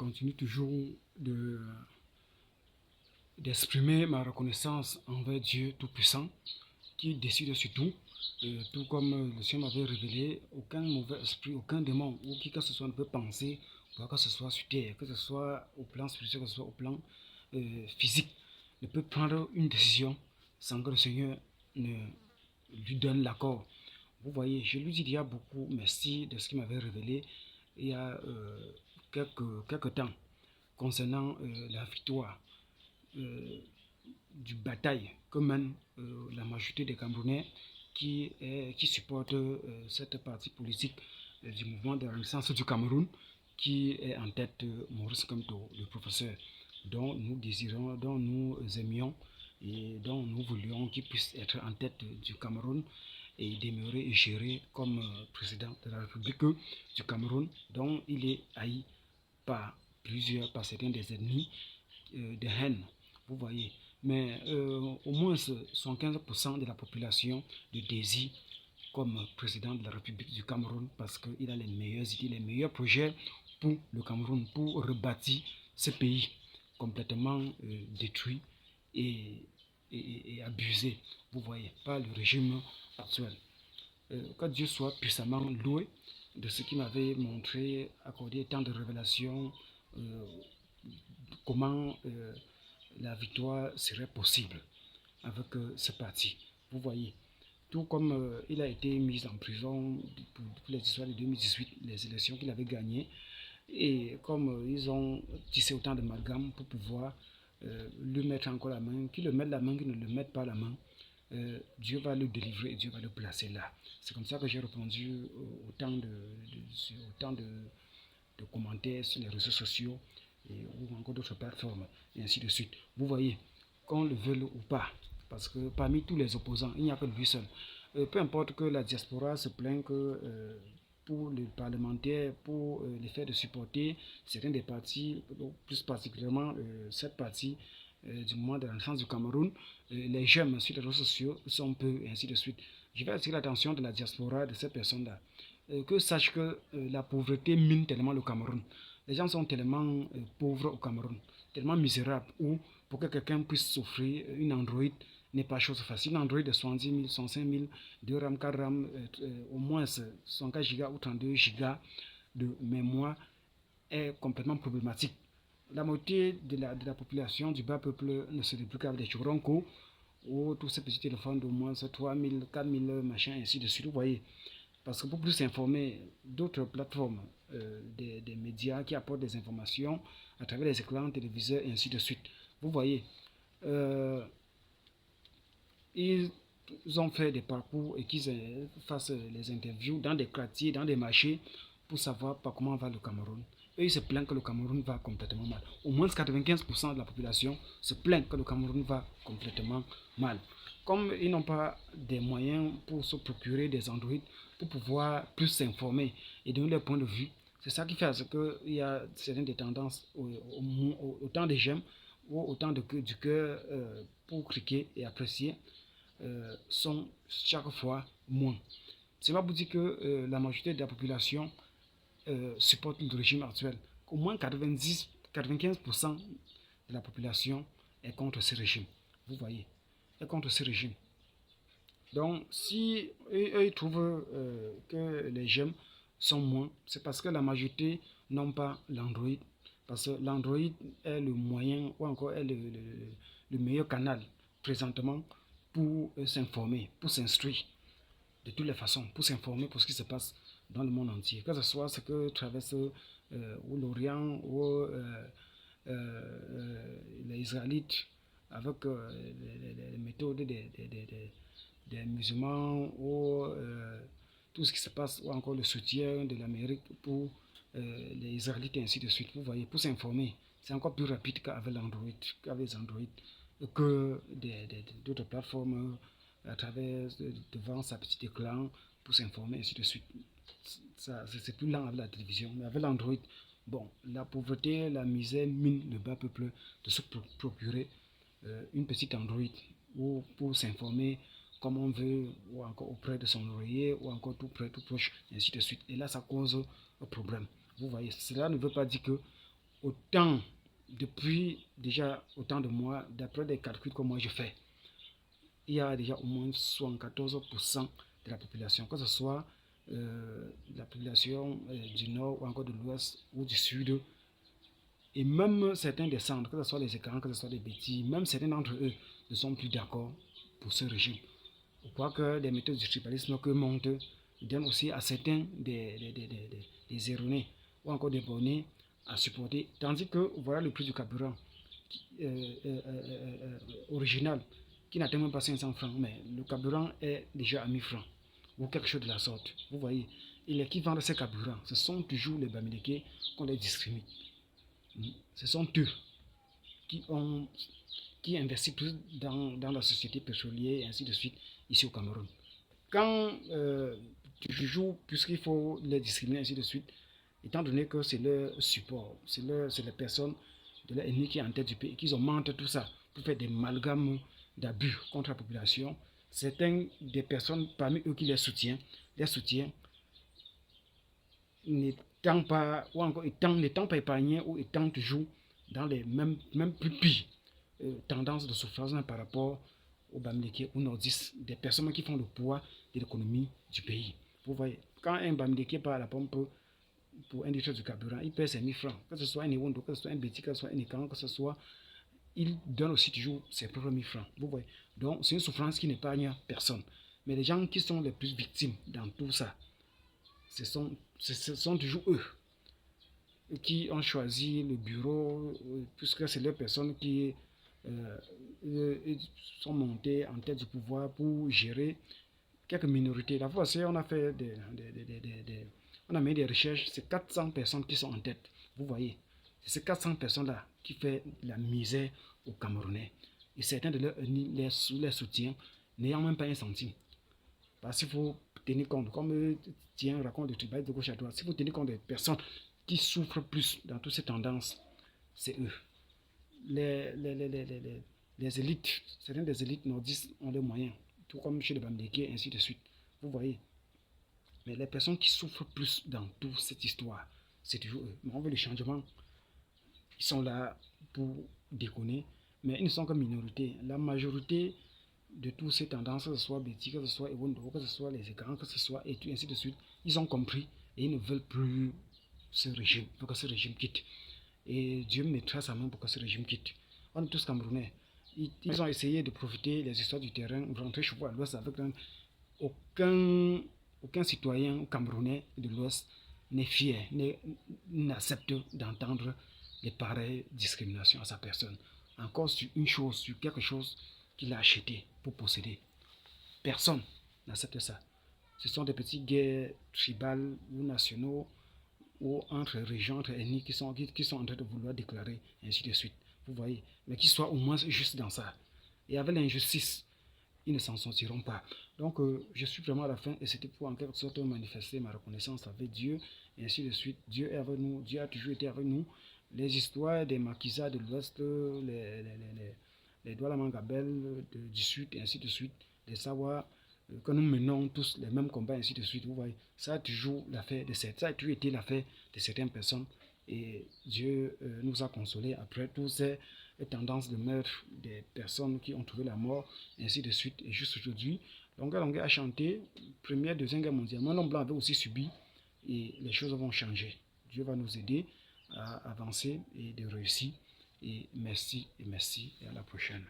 continue toujours d'exprimer ma reconnaissance envers Dieu Tout-Puissant qui décide sur tout. Tout comme le Seigneur m'avait révélé, aucun mauvais esprit, aucun démon ou qui que ce soit ne peut penser, que ce soit sur terre, que ce soit au plan spirituel, que ce soit au plan physique, ne peut prendre une décision sans que le Seigneur ne lui donne l'accord. Vous voyez, je lui dis déjà beaucoup merci de ce qu'il m'avait révélé il y a quelques temps concernant la victoire du bataille que mène la majorité des Camerounais qui supportent cette partie politique du mouvement de renaissance du Cameroun qui est en tête Maurice Kamto, le professeur, dont nous désirons, dont nous aimions et dont nous voulions qu'il puisse être en tête du Cameroun et demeurer et gérer comme président de la République du Cameroun, dont il est haï par certains des ennemis de haine. Vous voyez. Mais au moins 75% de la population le désire comme président de la République du Cameroun parce qu'il a les meilleures idées, les meilleurs projets pour le Cameroun, pour rebâtir ce pays complètement détruit et abusé, vous voyez, par le régime actuel. Que Dieu soit puissamment loué de ce qu'il m'avait montré, accordé tant de révélations, comment la victoire serait possible avec ce parti. Vous voyez, tout comme il a été mis en prison pour les histoires de 2018, les élections qu'il avait gagnées, et comme ils ont tissé autant de d'amalgame pour pouvoir lui mettre encore la main, qu'il le mette la main, qu'il ne le mette pas la main, Dieu va le délivrer et Dieu va le placer là. C'est comme ça que j'ai répondu autant de commentaires sur les réseaux sociaux ou encore d'autres plateformes, et ainsi de suite. Vous voyez, qu'on le veuille ou pas, parce que parmi tous les opposants, il n'y a que lui seul. Peu importe que la diaspora se plaigne que pour les parlementaires, pour les faire de supporter certains des partis, plus particulièrement cette partie du mouvement de la naissance du Cameroun, les jeunes sur les réseaux sociaux sont peu, et ainsi de suite. Je vais attirer l'attention de la diaspora de ces personnes-là. Que sache que la pauvreté mine tellement le Cameroun. Les gens sont tellement pauvres au Cameroun, tellement misérables, où pour que quelqu'un puisse s'offrir une Android n'est pas chose facile. Une Android de 70 000, 105 000, 2 RAM, 4 RAM, au moins 104 Go ou 32 Go de mémoire est complètement problématique. La moitié de la population du bas peuple ne se débrouille qu'avec des chouroncos ou tous ces petits téléphones d'au moins 3 000, 4 000, machin, ainsi de suite. Vous voyez. Parce que pour plus s'informer, d'autres plateformes, des médias qui apportent des informations à travers les écrans, téléviseurs et ainsi de suite. Vous voyez, ils ont fait des parcours et qu'ils fassent les interviews dans des quartiers, dans des marchés pour savoir par comment va le Cameroun. Et ils se plaignent que le Cameroun va complètement mal. Au moins 95% de la population se plaint que le Cameroun va complètement mal. Comme ils n'ont pas des moyens pour se procurer des Android, pour pouvoir plus s'informer et donner leur point de vue, c'est ça qui fait qu'il y a certaines des tendances autant des j'aime ou autant du cœur pour cliquer et apprécier sont chaque fois moins. C'est pas pour dire que la majorité de la population supporte le régime actuel. Au moins 95% de la population est contre ce régime. Vous voyez, est contre ce régime. Donc, si eux ils trouvent que les jeunes sont moins, c'est parce que la majorité n'ont pas l'Android. Parce que l'Android est le moyen ou encore est le meilleur canal présentement pour s'informer, pour s'instruire de toutes les façons, pour s'informer pour ce qui se passe dans le monde entier. Que ce soit ce que traverse ou l'Orient ou les Israélites avec les méthodes des musulmans ou tout ce qui se passe ou encore le soutien de l'Amérique pour les Israélites et ainsi de suite. Vous voyez, pour s'informer, c'est encore plus rapide qu'avec l'Android, qu'avec les Android, que d'autres plateformes à travers devant sa petite écran pour s'informer et ainsi de suite. C'est plus lent avec la télévision, mais avec l'Android, bon, la pauvreté, la misère mine le bas peuple de se procurer une petite Android ou pour s'informer comme on veut, ou encore auprès de son oreiller, ou encore tout près, tout proche, et ainsi de suite. Et là, ça cause un problème. Vous voyez, cela ne veut pas dire que autant, depuis déjà autant de mois, d'après des calculs que moi je fais, il y a déjà au moins 74% de la population, que ce soit la population du nord ou encore de l'ouest ou du sud, et même certains des centres, que ce soit les écrans, que ce soit les bêtises, même certains d'entre eux ne sont plus d'accord pour ce régime. Je crois que les méthodes du tribalisme que montent donnent aussi à certains des erronés ou encore des bonnets à supporter. Tandis que voilà le prix du carburant original qui n'atteint même pas 500 francs, mais le carburant est déjà à 1000 francs ou quelque chose de la sorte. Vous voyez, et les qui vendent ces carburants, ce sont toujours les Bamileke qu'on les discrimine. Ce sont eux qui ont qui investissent plus dans la société pétrolière et ainsi de suite ici au Cameroun. Quand tu joues, puisqu'il faut les discriminer ainsi de suite, étant donné que c'est leur support, c'est les personnes de l'ennemi qui est en tête du pays, qu'ils augmentent tout ça pour faire des amalgames d'abus contre la population, certaines des personnes parmi eux qui les soutiennent n'étant pas, ou encore n'étant pas épargnés ou étant toujours dans les mêmes plus pires tendances de souffrance par rapport aux Bamileke ou nordistes, des personnes qui font le poids de l'économie du pays. Vous voyez, quand un Bamileke part à la pompe pour un litre de carburant, il paie ses 1000 francs, que ce soit un Ewondo, que ce soit un Béti, que ce soit un Écan, que ce soit, il donne aussi toujours ses propres 1000 francs. Vous voyez, donc c'est une souffrance qui n'épargne personne. Mais les gens qui sont les plus victimes dans tout ça, ce sont toujours eux qui ont choisi le bureau, puisque c'est les personnes qui sont montées en tête du pouvoir pour gérer quelques minorités. La fois on a fait on a mis des recherches, c'est 400 personnes qui sont en tête. Vous voyez, c'est ces 400 personnes-là qui font la misère aux Camerounais. Et certains de les soutiens, n'ayant même pas un centime. Parce qu'il faut tenir compte, comme Tien raconte de tribal de gauche à droite, s'il faut tenir compte des personnes qui souffrent plus dans toutes ces tendances, c'est eux. Les élites, certaines des élites nordistes ont les moyens, tout comme chez les Bamileke, et ainsi de suite. Vous voyez. Mais les personnes qui souffrent plus dans toute cette histoire, c'est toujours eux. Mais on veut le changement. Ils sont là pour déconner, mais ils ne sont que minorité. La majorité de toutes ces tendances, que ce soit Betty, que ce soit Ewondo, que ce soit les écrans, que ce soit et tout, ainsi de suite, ils ont compris et ils ne veulent plus ce régime, pour que ce régime quitte. Et Dieu mettra sa main pour que ce régime quitte. On est tous Camerounais. Ils ont essayé de profiter des histoires du terrain, rentrer chez vous à l'ouest avec aucun citoyen camerounais de l'ouest n'est fier, n'accepte d'entendre les pareilles discriminations à sa personne. Encore sur une chose, sur quelque chose qu'il a acheté pour posséder. Personne n'accepte ça. Ce sont des petites guerres tribales ou nationaux ou entre régions, entre ennemis qui sont en train de vouloir déclarer, et ainsi de suite. Vous voyez, mais qu'ils soient au moins juste dans ça. Et avec l'injustice, ils ne s'en sortiront pas. Donc, je suis vraiment à la fin et c'était pour en quelque sorte manifester ma reconnaissance avec Dieu et ainsi de suite. Dieu est avec nous, Dieu a toujours été avec nous. Les histoires des maquisards de l'Ouest, les Douala Mangabel du Sud et ainsi de suite, les savoirs que nous menons tous les mêmes combats, ainsi de suite. Vous voyez, ça a toujours l'affaire de ça a toujours été l'affaire de certaines personnes. Et Dieu nous a consolés après toutes ces tendances de meurtre des personnes qui ont trouvé la mort, ainsi de suite. Et juste aujourd'hui, Longa Longa a chanté, première, deuxième guerre mondiale. Mon blanc avait aussi subi et les choses vont changer. Dieu va nous aider à avancer et de réussir. Et merci et à la prochaine.